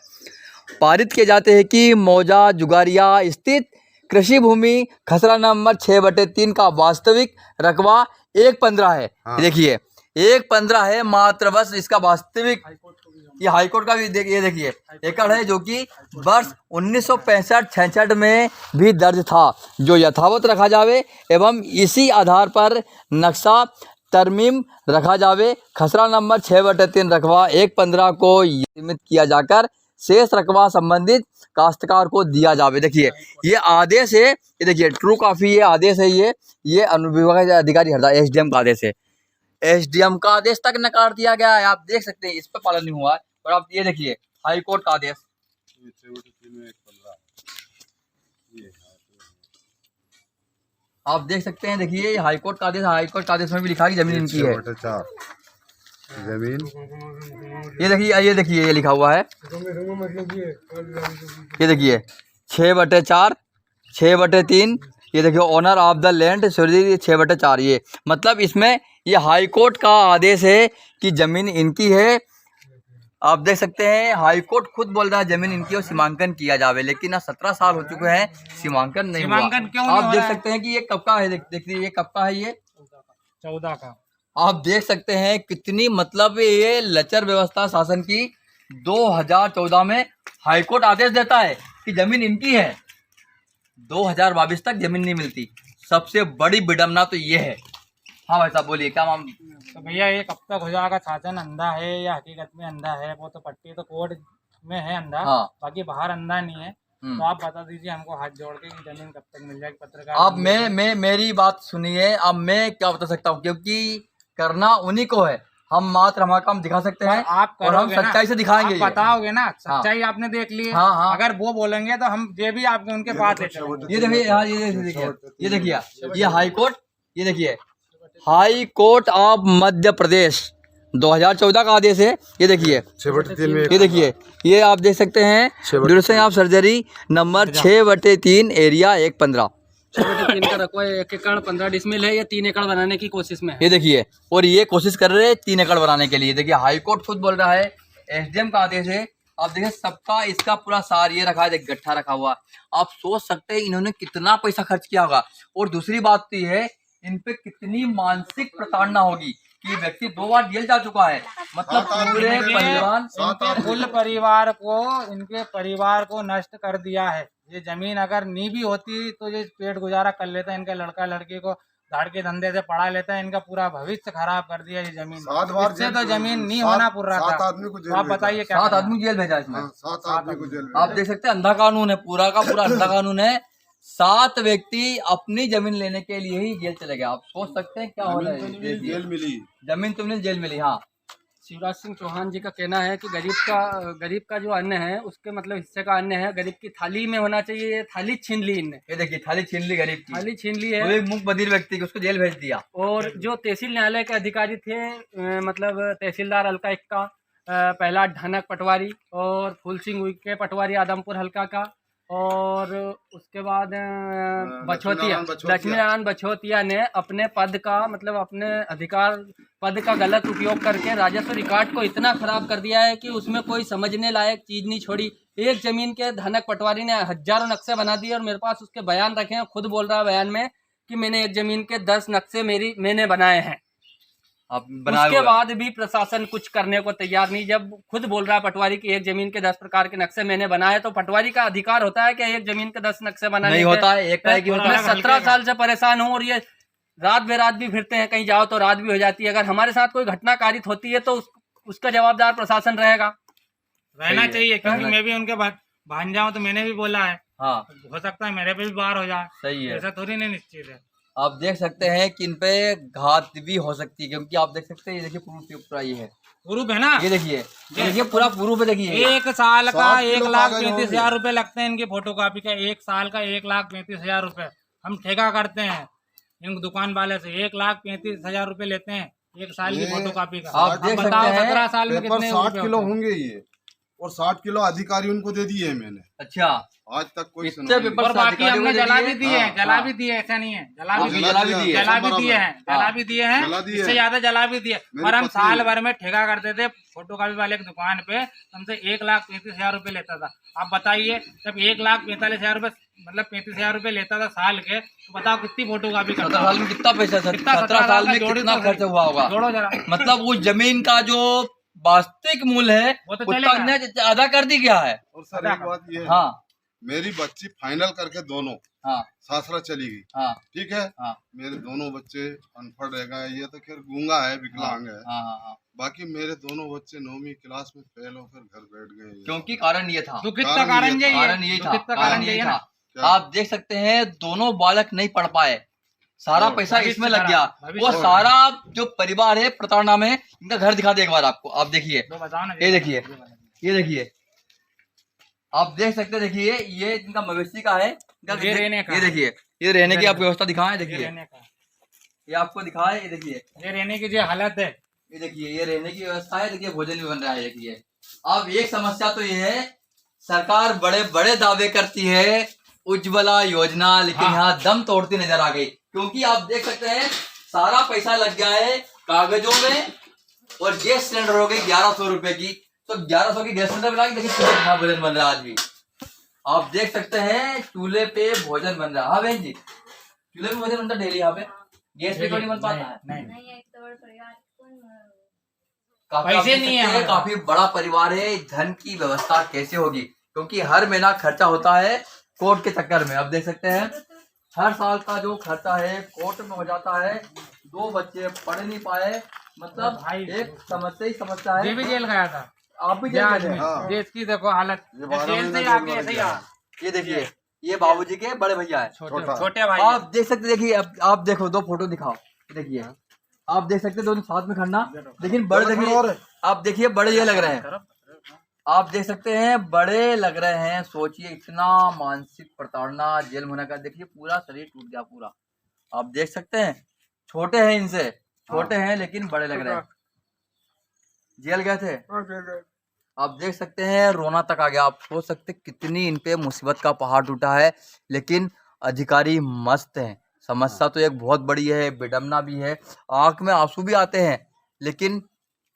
पारित किए जाते हैं कि मौजा जुगारिया स्थित कृषि भूमि खसरा नंबर 6/3 का वास्तविक रकबा 1/15 है। हाँ। देखिए 1/15 है मात्र, बस इसका वास्तविक। ये हाईकोर्ट का भी देखिए एकड़ है, जो कि वर्ष 1965-66 में भी दर्ज था, जो यथावत रखा जावे एवं इसी आधार पर नक्शा तरमीम रखा जावे। खसरा नंबर 6/3 रकबा 1/15 को सीमित किया जाकर शेष रकबा संबंधित काश्तकार को दिया जावे। देखिए ये आदेश है, ये देखिए ट्रू कॉपी, ये आदेश है। ये अनुविभाग अधिकारी हरदा SDM का आदेश है। SDM का आदेश तक नकार दिया गया है। आप देख सकते हैं इस पर पालन नहीं हुआ है। और आप ये देखिए हाई कोर्ट का आदेश, आप देख सकते हैं। देखिए हाई कोर्ट का आदेश, हाई कोर्ट का आदेश में भी लिखा है कि जमीन इनकी है। 6/4 जमीन। ये देखिए ये लिखा हुआ है। ये देखिए 6/4 6/3। ये देखिए ओनर ऑफ द लैंड 6/4। ये मतलब इसमें ये हाई कोर्ट का आदेश है कि जमीन इनकी है। आप देख सकते हैं हाई कोर्ट खुद बोल रहा है जमीन इनकी और सीमांकन किया जावे, लेकिन ना 17 साल हो चुके हैं, सीमांकन नहीं हुआ। आप देख सकते हैं कि ये कब का है। देखिए ये कब का है, ये 14 का। आप देख सकते हैं कितनी मतलब ये लचर व्यवस्था शासन की। 2014 में हाईकोर्ट आदेश देता है कि जमीन इनकी है, 2022 तक जमीन नहीं मिलती। सबसे बड़ी विडम्बना तो ये है। हाँ भाई साहब बोलिए, क्या माम? तो भैया ये कब तक हो जाएगा? शासन अंधा है या हकीकत में अंधा है? वो तो पट्टी तो कोर्ट में है अंधा। हाँ। बाकी बाहर अंधा नहीं है। तो आप बता दीजिए हमको हाथ जोड़ के कि जमीन कब तक मिल जाएगी? पत्रकार अब मैं मेरी बात सुनिए। अब मैं क्या बता सकता हूँ, क्योंकि करना उन्हीं को है। हम मात्र हमारा काम दिखा सकते हैं आप और हम करोगे ना, सच्चाई से दिखाएंगे आप ये। बताओगे ना, सच्चाई आपने देख ली है। हाँ, हाँ। अगर वो बोलेंगे तो हम ये भी आपके उनके पास ले चलेंगे। ये देखिए, हाँ ये देखिए, ये देखिए, ये हाई कोर्ट, ये देखिए high court of Madhya Pradesh 2014 का आदेश है। ये देखिए, 6/3 में ये देखिए, ये आप देख सकते हैं duration of surgery number 6/3 area 115। 6/3 का रखवा 1 एकड़ 15 डिसमिल है, ये 3 एकड़ बनाने की कोशिश में है। ये देखिए, और ये कोशिश कर रहे हैं 3 एकड़ बनाने के लिए। देखिए हाई कोर्ट खुद बोल रहा है, एसडीएम का आदेश है। आप देखिए सबका इसका पूरा सार ये रखा है, देख गट्ठा रखा हुआ। आप सोच सकते हैं इन्होंने कितना पैसा खर्च किया होगा। और दूसरी बात तो ये है, इन पे कितनी मानसिक प्रताड़ना होगी कि व्यक्ति 2 बार जेल जा चुका है। मतलब पूरे परिवार, इनके कुल इनके परिवार को नष्ट कर दिया है। ये जमीन अगर नहीं भी होती तो ये पेट गुजारा कर लेता है, इनका लड़का लड़की को धाड़ के धंधे से पढ़ा लेता है, इनका पूरा भविष्य खराब कर दिया ये जमीन। 7 बार इससे तो जमीन नहीं होना पूरा था। 7 आदमी को जेल आप भेजा। बताइए क्या 7 करना? आदमी जेल भेजा इसमें। 7 आदमी को जेल आप देख सकते हैं अंधा कानून है, पूरा का पूरा अंधा कानून है। 7 व्यक्ति अपनी जमीन लेने के लिए ही जेल चले गए। आप सोच सकते हैं क्या हो रहा है। जेल मिली। जमीन तो मिली, जेल मिली। हाँ, शिवराज सिंह चौहान जी का कहना है कि गरीब का जो अन्न है उसके मतलब हिस्से का अन्न है, गरीब की थाली में होना चाहिए। ये थाली छीन ली इनने, ये देखिए थाली छीन ली गरीब की, थाली छीन ली वो है। एक मुख बधिर व्यक्ति को उसको जेल भेज दिया। और जो तहसील न्यायालय के अधिकारी थे, मतलब तहसीलदार हल्का 1 का प्रहलाद ढानक पटवारी और फूल सिंह उइके पटवारी आदमपुर हल्का का, और उसके बाद लक्ष्मी नारायण बछोतिया ने अपने पद का मतलब अपने अधिकार पद का गलत उपयोग करके राजस्व रिकॉर्ड को इतना खराब कर दिया है कि उसमें कोई समझने लायक चीज नहीं छोड़ी। एक जमीन के धनक पटवारी ने हजारों नक्शे बना दिए और मेरे पास उसके बयान रखे हैं। खुद बोल रहा है बयान में कि मैंने एक जमीन के 10 नक्शे मैंने बनाए हैं। उसके बाद भी प्रशासन कुछ करने को तैयार नहीं। जब खुद बोल रहा है पटवारी की एक जमीन के 10 प्रकार के नक्शे मैंने बनाए, तो पटवारी का अधिकार होता है कि एक जमीन के 10 नक्शे बनाने नहीं होता है, एक का एक ही होता है। 17 साल से परेशान हूँ और ये रात बेरात भी फिरते हैं, कहीं जाओ तो रात भी हो जाती है। अगर हमारे साथ कोई घटना कारित होती है तो उसका जवाबदार प्रशासन रहेगा, रहना चाहिए। क्योंकि मैं भी उनके भांजा हूँ तो मैंने भी बोला है। हाँ, हो सकता है मेरे पे भी बाहर हो जाए, सही है। ऐसा थोड़ी नहीं निश्चित है। आप देख सकते हैं कि इन पे घात भी हो सकती है, क्योंकि आप देख सकते हैं ये देखिए पूरा ये है, प्रूफ है ना। ये देखिए पूरा प्रूफ है। देखिए 1 साल का 7 किलो 1,35,000 रुपए लगते हैं इनकी फोटोकॉपी का। 1 साल का 1,35,000 रुपए हम ठेका करते हैं इन दुकान वाले से। 1,35,000 रुपए लेते हैं 1 साल की फोटोकॉपी का। आप देख सकते बताओ हैं 17 साल में पेपर कितने 60 किलो होंगे ये, और 60 किलो अधिकारी उनको दे दिए मैंने। अच्छा, आज तक कोई इतने सुनवाई पेपर और बाकी हमने जला भी दिए हैं, हाँ, जला भी दिए, ऐसा नहीं है। जला भी जला भी दिए, जला भी दिए हैं, हाँ, जला भी दिए हैं, जला दिए इससे हैं। ज्यादा जला भी दिए। मेरी और हम पत्नी साल है। भर में ठेका करते थे फोटोकॉपी वाले की दुकान पे, हमसे 1,35,000 रुपए लेता था। आप बताइए, जब 1,45,000 रुपए मतलब 35,000 रुपए लेता था साल के, तो बताओ कितनी फोटोकॉपी 17 करता साल में कितना पैसा, 17 साल में कितना खर्च हुआ होगा। जोड़ो जरा। मतलब उस जमीन का जो वास्तविक मूल्य है वो तो उतना चलेगा। अन्य अदा कर दी गया है। और सर एक बात ये है, हाँ मेरी बच्ची फाइनल करके दोनों हाँ सासरा चली गई। हाँ ठीक है, हाँ मेरे दोनों बच्चे अनपढ़ रह गए। ये तो खैर गूंगा है, विकलांग है। हाँ हाँ हाँ, बाकी मेरे दोनों बच्चे 9वीं क्लास में फेल होकर घर बैठ गए। क्योंकि कारण ये था, दुखित का कारण यही है। कारण यही था, दुखित का कारण कारण यही यही है था। ना। क्या? आप देख सकते हैं दोनों बालक नहीं पढ़ पाए, सारा पैसा भविष्य इसमें लग खराब, गया। भविष्य वो खराब। सारा जो परिवार है प्रताड़ना में, इनका घर दिखा दे एक बार आपको। आप देखिए, तो बताओ ना। ये देखिए, ये देखिए, आप देख सकते हैं। देखिए ये इनका मवेशी का है, ये रहने का। ये देखिए, ये रहने की आप व्यवस्था दिखाएं। ये देखिए रहने का, ये आपको दिखाए, ये देखिए, ये रहने की जो हालत है। ये देखिए, ये रहने की व्यवस्था है। देखिए भोजन भी बन रहा है। देखिए अब एक समस्या तो ये है, सरकार बड़े बड़े दावे करती है उज्ज्वला योजना, लेकिन हाँ। यहाँ दम तोड़ती नजर आ गई। क्योंकि आप देख सकते हैं सारा पैसा लग गया है कागजों में, और गैस सिलेंडर हो गई 1100 रुपए की। तो 1100 की गैस सिलेंडर बना के देखिए चूल्हे पे भोजन बन रहा है आज भी। आप देख सकते हैं चूल्हे पे भोजन बन रहा है। हाँ बहन जी, चूल्हे पे भोजन बनता डेली यहाँ पे, गैस पे नहीं बन पाता है। नहीं, काफी पैसे आप देख नहीं है सकते हैं, हमारे काफी बड़ा परिवार है। धन की व्यवस्था कैसे होगी, क्योंकि हर महीना खर्चा होता है कोर्ट के चक्कर में। आप देख सकते हैं हर साल का जो खर्चा है कोर्ट में हो जाता है। 2 बच्चे पढ़ नहीं पाए, मतलब भाई, एक समस्या ही समस्या ये है। भी जेल गया था। आप भी जेल गए थे। हाँ। देश की देखो हालत, ये 12 जेल से महीना ही जेल आके में ऐसे ही गया। आ। ये देखिए, ये बाबूजी के बड़े भैया है। छोटे भाई। आप देख सकते, देखिए अब आप देखो 2 फोटो दिखाओ। देखिए आप देख सकते हैं दोनों साथ में खड़ना, लेकिन बड़े देखिए, आप देखिए बड़े ये लग रहे हैं, आप देख सकते हैं बड़े लग रहे हैं। सोचिए इतना मानसिक प्रताड़ना, जेल में होने का, देखिए पूरा शरीर टूट गया पूरा। आप देख सकते हैं छोटे हैं, इनसे छोटे हैं लेकिन बड़े लग रहे हैं। जेल गए थे, आप देख सकते हैं रोना तक आ गया। आप सोच सकते कितनी इन पे मुसीबत का पहाड़ टूटा है, लेकिन अधिकारी मस्त हैं। समस्या तो एक बहुत बड़ी है, विडम्बना भी है, आंख में आंसू भी आते हैं, लेकिन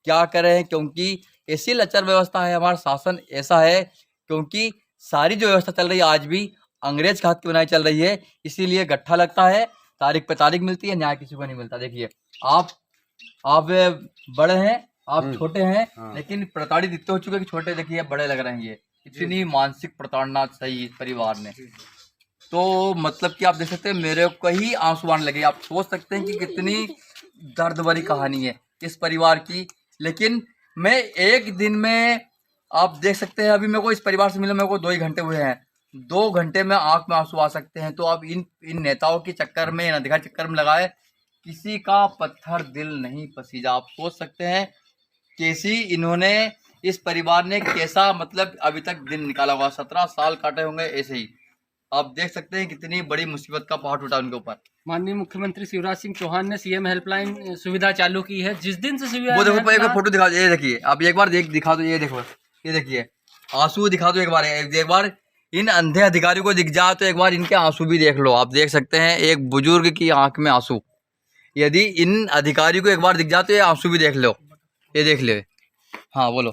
क्या करें, क्योंकि ऐसी लचर व्यवस्था है, हमारा शासन ऐसा है, क्योंकि सारी जो व्यवस्था चल रही है आज भी अंग्रेज के हाथ की बनाई चल रही है, इसीलिए गट्ठा लगता है, तारीख पे तारीख मिलती है, न्याय किसी को नहीं मिलता। देखिए आप बड़े हैं, आप छोटे हैं, लेकिन प्रताड़ित इतने हो चुके कि छोटे देखिए बड़े लग रहे हैं। ये इतनी मानसिक प्रताड़ना सही इस परिवार ने, तो मतलब कि आप देख सकते हैं मेरे को ही आंसू आने लगे। आप सोच सकते हैं कि कितनी दर्द भरी कहानी है इस परिवार की। लेकिन मैं एक दिन में, आप देख सकते हैं अभी मेरे को इस परिवार से मिले मेरे को 2 ही घंटे हुए हैं, 2 घंटे में आंख में आंसू आ सकते हैं। तो अब इन नेताओं के चक्कर में, इन अधिकारी चक्कर में लगाए, किसी का पत्थर दिल नहीं पसीजा। आप सोच सकते हैं कैसी इन्होंने, इस परिवार ने कैसा मतलब अभी तक दिन निकाला होगा, 17 साल काटे होंगे ऐसे ही। आप देख सकते हैं कितनी बड़ी मुसीबत का पहाड़ टूटा उनके ऊपर। माननीय मुख्यमंत्री शिवराज सिंह चौहान ने सीएम हेल्पलाइन सुविधा चालू की है। जिस दिन से सुविधा, वो देखो एक फोटो दिखा दो, ये देखिए, आप एक बार दिखा दो, ये देखो, ये देखिए आंसू दिखा दो एक बार इन अंधे अधिकारियों को दिख जाए तो एक बार इनके आंसू भी देख लो। आप देख सकते हैं एक बुजुर्ग की आंख में आंसू, यदि इन अधिकारियों को एक बार दिख जाए तो ये आंसू भी देख लो, ये देख ले। हाँ बोलो।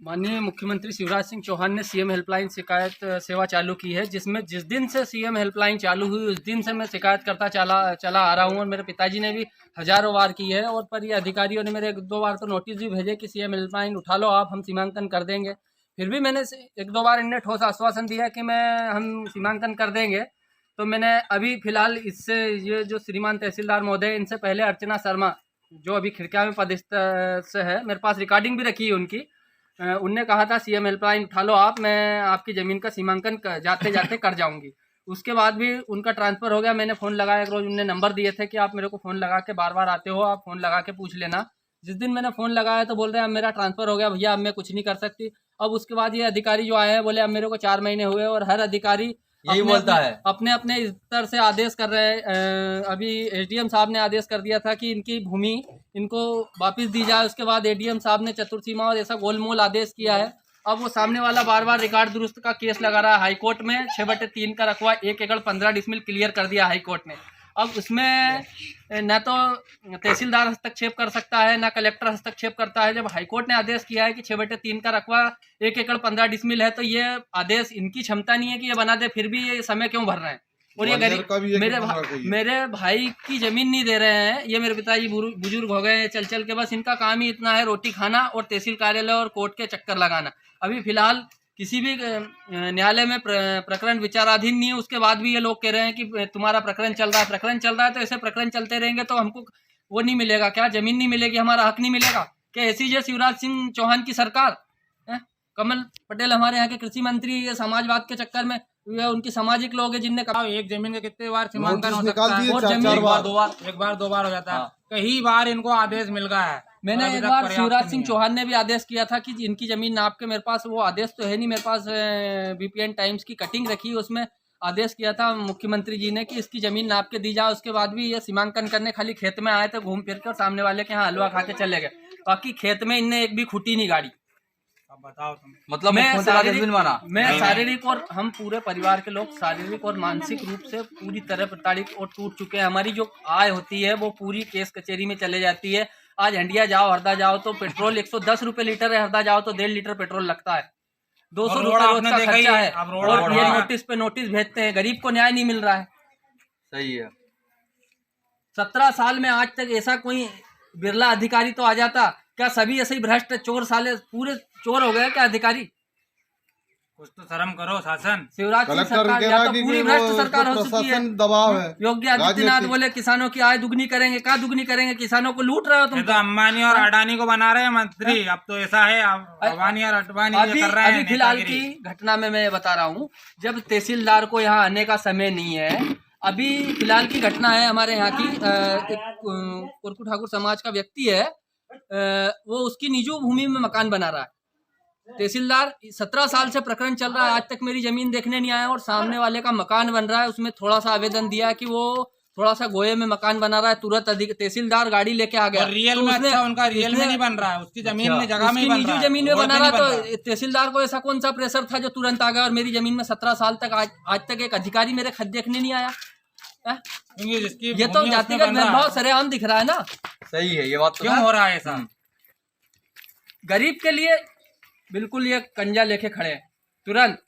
माननीय मुख्यमंत्री शिवराज सिंह चौहान ने सीएम हेल्पलाइन शिकायत सेवा चालू की है, जिसमें जिस दिन से सीएम हेल्पलाइन चालू हुई उस दिन से मैं शिकायत करता चला आ रहा हूं, और मेरे पिताजी ने भी हजारों बार की है। और पर ये अधिकारियों ने मेरे 1-2 बार तो नोटिस भी भेजे कि सीएम हेल्पलाइन उठा लो आप, हम सीमांकन कर देंगे। फिर भी मैंने 1-2 बार इन्हें ठोस आश्वासन दिया कि हम सीमांकन कर देंगे। तो मैंने अभी फिलहाल इससे ये जो श्रीमान तहसीलदार महोदय, इनसे पहले अर्चना शर्मा जो अभी खिड़किया में पदस्थ से है, मेरे पास रिकॉर्डिंग भी रखी है उनकी, उनने कहा था सीएम हेल्पलाइन उठा लो आप, मैं आपकी ज़मीन का सीमांकन जाते जाते कर जाऊंगी। उसके बाद भी उनका ट्रांसफ़र हो गया। मैंने फ़ोन लगाया, एक रोज़ उनने नंबर दिए थे कि आप मेरे को फ़ोन लगा के, बार बार आते हो आप फ़ोन लगा के पूछ लेना। जिस दिन मैंने फ़ोन लगाया तो बोल रहे हैं अब मेरा ट्रांसफ़र हो गया भैया, अब मैं कुछ नहीं कर सकती। अब उसके बाद ये अधिकारी जो आए हैं बोले अब मेरे को 4 महीने हुए, और हर अधिकारी यही बोलता है, अपने स्तर से आदेश कर रहे हैं। अभी एसडीएम साहब ने आदेश कर दिया था कि इनकी भूमि इनको वापस दी जाए। उसके बाद एडीएम साहब ने चतुर्थीमा और ऐसा गोलमोल आदेश किया है। अब वो सामने वाला बार बार रिकॉर्ड दुरुस्त का केस लगा रहा है हाईकोर्ट में। 6/3 का रकबा 1 एकड़ 15 डिसमिल क्लियर कर दिया हाईकोर्ट ने। अब उसमें न तो तहसीलदार हस्तक्षेप कर सकता है, ना कलेक्टर हस्तक्षेप करता है। जब हाईकोर्ट ने आदेश किया है कि 6/3 का रकबा 1 एकड़ 15 डिसमिल है, तो ये आदेश इनकी क्षमता नहीं है कि ये बना दे, फिर भी ये समय क्यों भर रहे हैं। और ये गरीब मेरे भाई की जमीन नहीं दे रहे हैं। ये मेरे पिताजी बुजुर्ग हो गए हैं चल चल के, बस इनका काम ही इतना है रोटी खाना और तहसील कार्यालय और कोर्ट के चक्कर लगाना। अभी फिलहाल किसी भी न्यायालय में प्रकरण विचाराधीन नहीं है, उसके बाद भी ये लोग कह रहे हैं कि तुम्हारा प्रकरण चल रहा है। तो ऐसे प्रकरण चलते रहेंगे तो हमको वो नहीं मिलेगा क्या, जमीन नहीं मिलेगी, हमारा हक नहीं मिलेगा क्या? ऐसी जो शिवराज सिंह चौहान की सरकार, कमल पटेल हमारे यहाँ के कृषि मंत्री, ये समाजवाद के चक्कर में उनकी सामाजिक लोग हैं जिनने कहा एक जमीन का कितने बार सीमांकन हो सकता है, और जमीन एक बार दो बार हो जाता है। कई बार इनको आदेश मिल गया है। मैंने एक बार शिवराज सिंह चौहान ने भी आदेश किया था कि इनकी जमीन नाप के, मेरे पास वो आदेश तो है नहीं, मेरे पास बीपीएन टाइम्स की कटिंग रखी, उसमें आदेश किया था मुख्यमंत्री जी ने कि इसकी जमीन नाप के दी जाए। उसके बाद भी ये सीमांकन करने खाली खेत में आए थे घूम फिर कर, सामने वाले के यहाँ हलवा खा के चले गए, बाकी खेत में इनने एक भी खुटी नहीं गाड़ी। बताओ तुम, मतलब मैं शारीरिक और हम पूरे परिवार के लोग शारीरिक और मानसिक रूप से पूरी तरह प्रताड़ित और टूट चुके हैं। हमारी जो आय होती है वो पूरी केस कचहरी में चले जाती है। आज हंडिया जाओ, हरदा जाओ तो पेट्रोल 110 रुपये लीटर है, हरदा जाओ तो 1.5 लीटर पेट्रोल लगता है, 200 रुपये रोज का खर्चा है। और ये नोटिस पे नोटिस भेजते हैं, गरीब को न्याय नहीं मिल रहा है। सही है। 17 साल में आज तक ऐसा कोई बिरला अधिकारी तो आ जाता क्या? सभी ऐसे ही भ्रष्ट चोर साले पूरे चोर हो गए क्या अधिकारी? कुछ तो शर्म करो शासन। शिवराज सिंह सरकार या तो पूरी भ्रष्ट सरकार हो चुकी है। दबाव है। योगी आदित्यनाथ बोले किसानों की आय दुगनी करेंगे, क्या दुगनी करेंगे? किसानों को लूट रहे हो तुम। तो अंबानी और अडानी को बना रहे हैं मंत्री। अब तो ऐसा है, अंबानी और अडवाणी कर रहे हैं। अभी फिलहाल की घटना में मैं बता रहा हूँ, जब तहसीलदार को यहाँ आने का समय नहीं है, अभी फिलहाल की घटना है हमारे यहाँ की, एक कुरकू ठाकुर समाज का व्यक्ति है, वो उसकी निजी भूमि में मकान बना रहा है। तहसीलदार 17 साल से प्रकरण चल रहा है, आज तक मेरी जमीन देखने नहीं आया और सामने वाले का मकान बन रहा है, उसमें थोड़ा सा आवेदन दिया कि वो थोड़ा सा गोये में मकान बना रहा है, तुरंत अधिक तहसीलदार गाड़ी लेके आ गया। रियल तो में उसने, अच्छा उनका रियल में नहीं बन रहा है, उसकी जमीन में जगह में उसकी बन निजी रहा है, जमीन में बना रहा, तो तो तहसीलदार को ऐसा कौन सा प्रेशर था जो तुरंत आ गया और मेरी जमीन में 17 साल तक आज तक एक अधिकारी मेरे खत देखने नहीं आया। क्योंकि जिसकी ये तो भूमि है, उसमें जातिगत बन रहा है। भेदभाव सरेआम दिख रहा है ना। सही है, ये बात तो क्यों हो रहा है ऐसा? गरीब के लिए बिल्कुल ये कंजा लेके खड़े हैं, तुरंत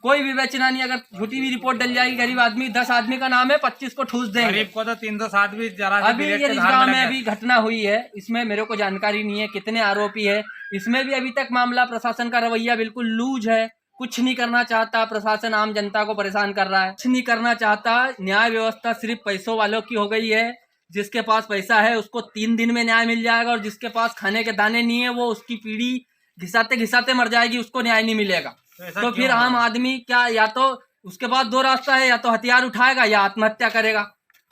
कोई विवेचना नहीं। अगर झूठी भी रिपोर्ट डल जाएगी, गरीब आदमी 10 आदमी का नाम है, 25 को ठूस देंगे। गरीब को तो 307 भी जरा सी अभी बिलेट ये के रिजगांव धार में लगे। अभी घटना हुई है, इसमें मेरे को जानकारी नहीं है कितने आरोपी है, इसमें भी अभी तक मामला प्रशासन का रवैया बिल्कुल लूज है, कुछ नहीं करना चाहता प्रशासन, आम जनता को परेशान कर रहा है, कुछ नहीं करना चाहता। न्याय व्यवस्था सिर्फ पैसों वालों की हो गई है, जिसके पास पैसा है उसको 3 दिन में न्याय मिल जाएगा और जिसके पास खाने के दाने नहीं है वो उसकी पीढ़ी घिसाते घिसाते मर जाएगी, उसको न्याय नहीं मिलेगा। तो फिर आम आदमी क्या, या तो उसके पास 2 रास्ता है, या तो हथियार उठाएगा या आत्महत्या करेगा।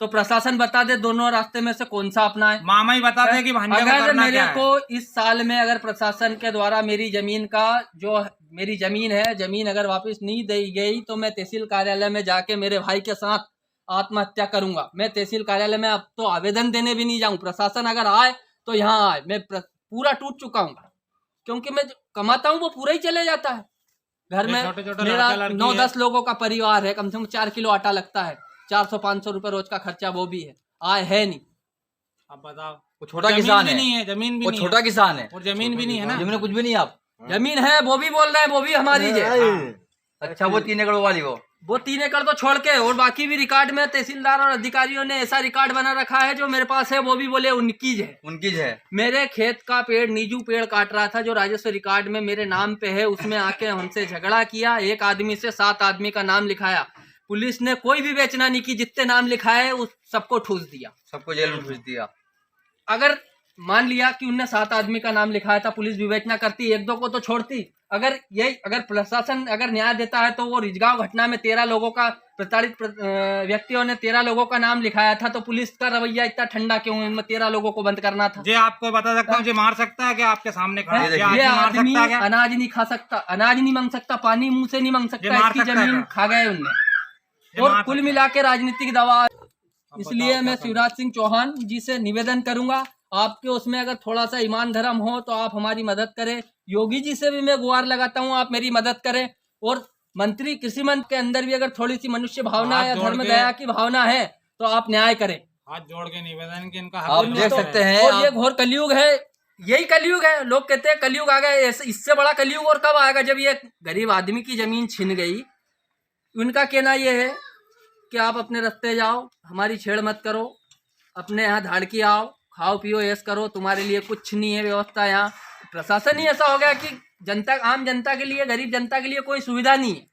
तो प्रशासन बता दे दोनों रास्ते में से कौन सा अपनाए। मामा ही बता दे कि भांजे को अगर करना मेरे क्या है। को इस साल में अगर प्रशासन के द्वारा मेरी जमीन का, जो मेरी जमीन है, जमीन अगर वापस नहीं दी गई तो मैं तहसील कार्यालय में जाके मेरे भाई के साथ आत्महत्या करूंगा। मैं तहसील कार्यालय में अब तो आवेदन देने भी नहीं जाऊं, प्रशासन अगर आए तो यहाँ आए। मैं पूरा टूट चुका हूँ, क्योंकि मैं जो कमाता हूँ वो पूरा ही चले जाता है। घर में छोटे-छोटे मेरा लड़का-लड़की 9-10 लोगों का परिवार है, कम से कम 4 किलो आटा लगता है, 400-500 रुपए रोज का खर्चा वो भी है, आय है नहीं। अब बताओ, वो छोटा जमीन किसान भी है, नहीं है, जमीन भी वो नहीं छोटा है, किसान है, और जमीन भी नहीं है ना। जमीन में कुछ भी नहीं है। आप जमीन है वो भी बोल रहे हैं, वो भी हमारी है। अच्छा, वो 3 एकड़ वाली वो 3 एकड़ तो छोड़ के और बाकी भी रिकॉर्ड में तहसीलदार और अधिकारियों ने ऐसा रिकॉर्ड बना रखा है, जो मेरे पास है वो भी बोले उनकी है। उनकी है। मेरे खेत का पेड़, नीजू पेड़ काट रहा था जो राजस्व रिकॉर्ड में मेरे नाम पे है, उसमें आके हमसे झगड़ा किया, एक आदमी से 7 आदमी का नाम लिखाया। पुलिस ने कोई भी विवेचना नहीं की, जितने नाम लिखाए उस सबको ठूस दिया, सबको जेल में भेज दिया। अगर मान लिया कि उनने 7 आदमी का नाम लिखाया था, पुलिस विवेचना करती, 1-2 को तो छोड़ती। अगर प्रशासन अगर न्याय देता है तो वो रिजगांव घटना में 13 लोगों का, प्रताड़ित व्यक्तियों ने 13 लोगों का नाम लिखाया था, तो पुलिस का रवैया इतना ठंडा क्यों है? इनमें 13 लोगों को बंद करना था। जे आपको बता सकता हूँ, जे मार सकता है क्या आपके सामने खड़ा है? ये मार आदमी सकता है क्या? अनाज नहीं खा सकता, अनाज नहीं मांग सकता, पानी मुंह से नहीं मांग सकता, मार इसकी सकता है जमीन क्या? खा गए उनने। ये और मार कुल सकता मिला के राजनीतिक दबाव, इसलिए बताओ मैं क्या शिवराज सिंह चौहान जी से निवेदन करूंगा, आपके उसमें अगर थोड़ा सा ईमान धर्म हो तो आप हमारी मदद करें। योगी जी से भी मैं गुहार लगाता हूं, आप मेरी मदद करें। और मंत्री, कृषि मंत्री के अंदर भी अगर थोड़ी सी मनुष्य भावना हाथ या जोड़ धर्म के- दया की भावना है तो आप न्याय करें। हाथ जोड़ के निवेदन की इनका आप देख सकते हैं। और ये घोर कलयुग है, यही कलयुग है। लोग कहते हैं कलयुग आ गया, इससे बड़ा कलयुग और कब आएगा? जब ये गरीब आदमी की जमीन छिन गई। उनका कहना ये है कि आप अपने रास्ते जाओ, हमारी छेड़ मत करो, अपने यहाँ धाड़की आओ, खाओ पियो ऐश करो, तुम्हारे लिए कुछ नहीं है व्यवस्था। यहाँ प्रशासन ही ऐसा हो गया कि जनता, आम जनता के लिए, गरीब जनता के लिए कोई सुविधा नहीं है।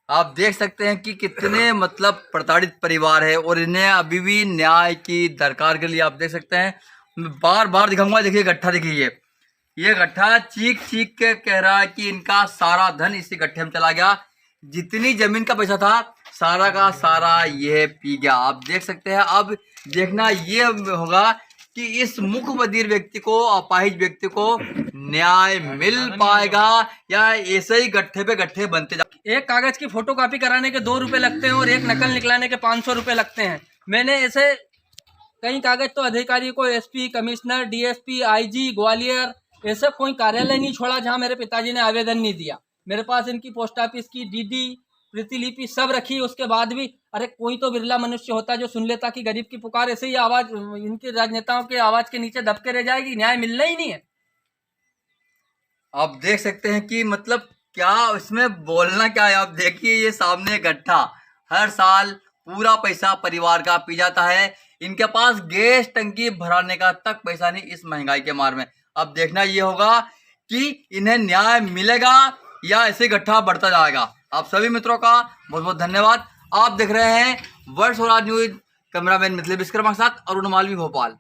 आप देख सकते हैं कि कितने मतलब प्रताड़ित परिवार है और इन्हें अभी भी न्याय की दरकार के लिए, आप देख सकते हैं, मैं बार बार दिखाऊंगा। देखिए गट्ठा, देखिए ये गट्ठा चीख चीख के कह रहा है कि इनका सारा धन इसी गट्ठे में चला गया, जितनी जमीन का पैसा था सारा का सारा ये पी गया। आप देख सकते हैं। अब देखना ये होगा कि इस मुख्य बधिर व्यक्ति को, अपाहिज व्यक्ति को न्याय मिल पाएगा या ऐसे ही गट्ठे पे गट्ठे बनते जा। एक कागज की फोटोकॉपी कराने के 2 रुपए लगते हैं और एक नकल निकलाने के 500 रुपए लगते हैं। मैंने ऐसे कई कागज तो अधिकारी को, SP, commissioner, DSP, IG, Gwalior, ऐसे कोई कार्यालय नहीं छोड़ा जहां मेरे पिताजी ने आवेदन नहीं दिया। मेरे पास इनकी पोस्ट ऑफिस की डीडी, प्रतिलिपि सब रखी, उसके बाद भी अरे कोई तो बिरला मनुष्य होता जो सुन लेता कि गरीब की पुकार ऐसे ही आवाज, इनके राजनेताओं के आवाज के नीचे दबके रह जाएगी, न्याय मिलना ही नहीं है। आप देख सकते हैं कि मतलब क्या इसमें बोलना क्या है। आप देखिए ये सामने गट्ठा, हर साल पूरा पैसा परिवार का पी जाता है। इनके पास गैस टंकी भराने का तक पैसा नहीं इस महंगाई के मार में। अब देखना ये होगा कि इन्हें न्याय मिलेगा या ऐसे गट्ठा बढ़ता जाएगा। आप सभी मित्रों का बहुत बहुत धन्यवाद। आप देख रहे हैं world Swaraj news, cameraman Mithilesh Vishwakarma के साथ अरुण मालवी, भोपाल।